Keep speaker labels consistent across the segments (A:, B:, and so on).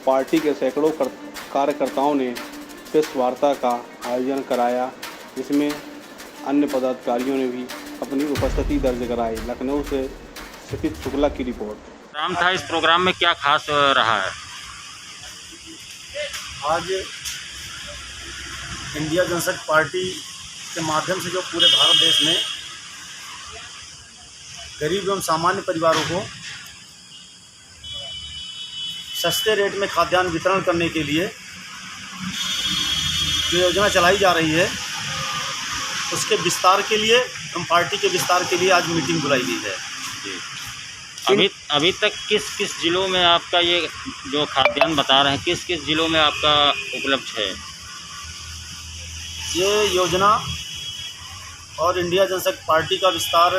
A: Party के सैकड़ों कार्यकर्ताओं ने प्रेस वार्ता का आयोजन कराया, जिसमें अन्य पदाधिकारियों ने भी अपनी उपस्थिति दर्ज कराई। लखनऊ से क्षितिज शुक्ला की रिपोर्ट।
B: प्रोग्राम था, इस प्रोग्राम में क्या खास रहा है?
C: आज इंडिया जनशक्ति पार्टी के माध्यम से जो पूरे भारत देश में गरीब एवं सामान्य परिवारों को सस्ते रेट में खाद्यान्न वितरण करने के लिए जो योजना चलाई जा रही है, उसके विस्तार के लिए हम पार्टी के विस्तार के लिए आज मीटिंग बुलाई गई है।
B: अभी तक किस किस जिलों में आपका ये जो खाद्यान्न बता रहे हैं, किस किस जिलों में आपका उपलब्ध है?
C: ये योजना और इंडिया जनशक्ति पार्टी का विस्तार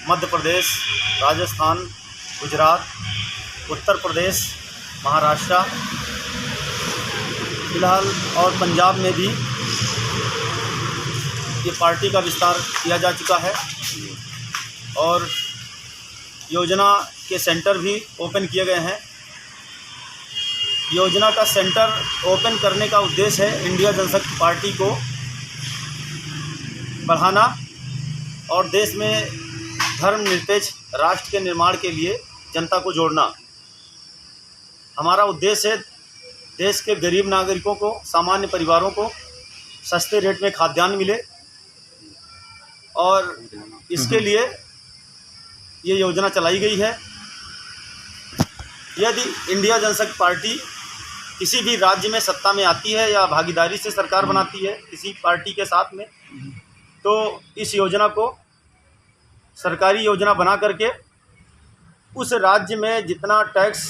C: मध्य प्रदेश, राजस्थान, गुजरात, उत्तर प्रदेश, महाराष्ट्र फिलहाल और पंजाब में भी ये पार्टी का विस्तार किया जा चुका है और योजना के सेंटर भी ओपन किए गए हैं। योजना का सेंटर ओपन करने का उद्देश्य है इंडिया जनशक्ति पार्टी को बढ़ाना और देश में धर्मनिरपेक्ष राष्ट्र के निर्माण के लिए जनता को जोड़ना। हमारा उद्देश्य है देश के गरीब नागरिकों को, सामान्य परिवारों को सस्ते रेट में खाद्यान्न मिले और इसके लिए ये योजना चलाई गई है। यदि इंडिया जनशक्ति पार्टी किसी भी राज्य में सत्ता में आती है या भागीदारी से सरकार बनाती है किसी पार्टी के साथ में, तो इस योजना को सरकारी योजना बना करके उस राज्य में जितना टैक्स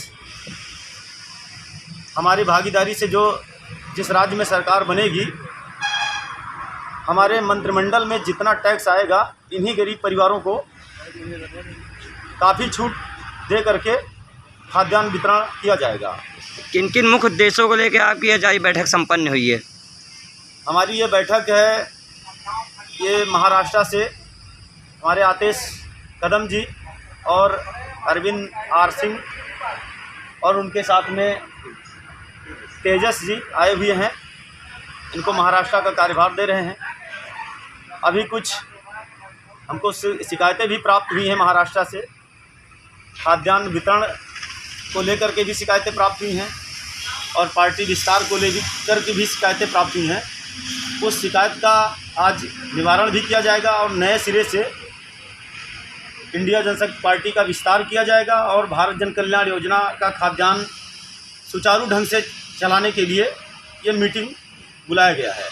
C: हमारी भागीदारी से जिस राज्य में सरकार बनेगी, हमारे मंत्रिमंडल में जितना टैक्स आएगा, इन्हीं गरीब परिवारों को काफ़ी छूट दे करके खाद्यान्न वितरण किया जाएगा।
D: किन किन मुख्य उद्देश्यों को लेकर आपकी यह बैठक संपन्न हुई है?
C: हमारी ये बैठक है, ये महाराष्ट्र से हमारे आतिश कदम जी और अरविंद आर सिंह और उनके साथ में तेजस जी आए हुए हैं। इनको महाराष्ट्र का कार्यभार दे रहे हैं। अभी कुछ हमको शिकायतें भी प्राप्त हुई हैं महाराष्ट्र से, खाद्यान्न वितरण को लेकर के भी शिकायतें प्राप्त हुई हैं और पार्टी विस्तार को लेकर के भी शिकायतें प्राप्त हुई हैं। उस शिकायत का आज निवारण भी किया जाएगा और नए सिरे से इंडिया जनशक्ति पार्टी का विस्तार किया जाएगा और भारत जन कल्याण योजना का खाद्यान्न सुचारू ढंग से चलाने के लिए ये मीटिंग बुलाया गया है।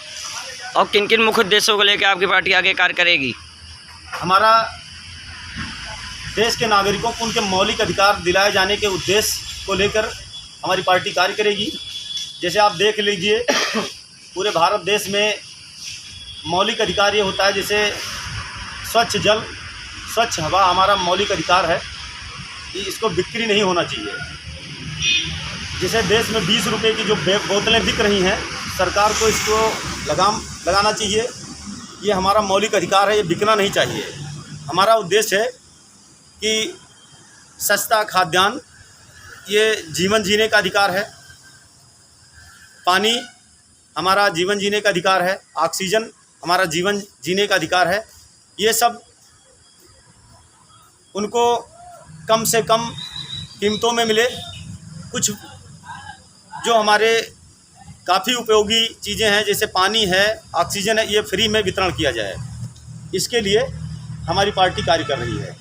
D: और किन किन मुख्य उद्देश्यों को लेकर आपकी पार्टी आगे कार्य करेगी?
C: हमारा देश के नागरिकों को उनके मौलिक अधिकार दिलाए जाने के उद्देश्य को लेकर हमारी पार्टी कार्य करेगी। जैसे आप देख लीजिए, पूरे भारत देश में मौलिक अधिकार ये होता है, जैसे स्वच्छ जल, स्वच्छ हवा हमारा मौलिक अधिकार है कि इसको बिक्री नहीं होना चाहिए। जैसे देश में 20 रुपये की जो बोतलें बिक रही हैं, सरकार को इसको लगाम लगाना चाहिए। ये हमारा मौलिक अधिकार है, ये बिकना नहीं चाहिए। हमारा उद्देश्य है कि सस्ता खाद्यान्न ये जीवन जीने का अधिकार है। पानी हमारा जीवन जीने का अधिकार है। ऑक्सीजन हमारा जीवन जीने का अधिकार है। ये सब उनको कम से कम कीमतों में मिले। कुछ जो हमारे काफ़ी उपयोगी चीज़ें हैं, जैसे पानी है, ऑक्सीजन है, ये फ्री में वितरण किया जाए। इसके लिए हमारी पार्टी कार्य कर रही है।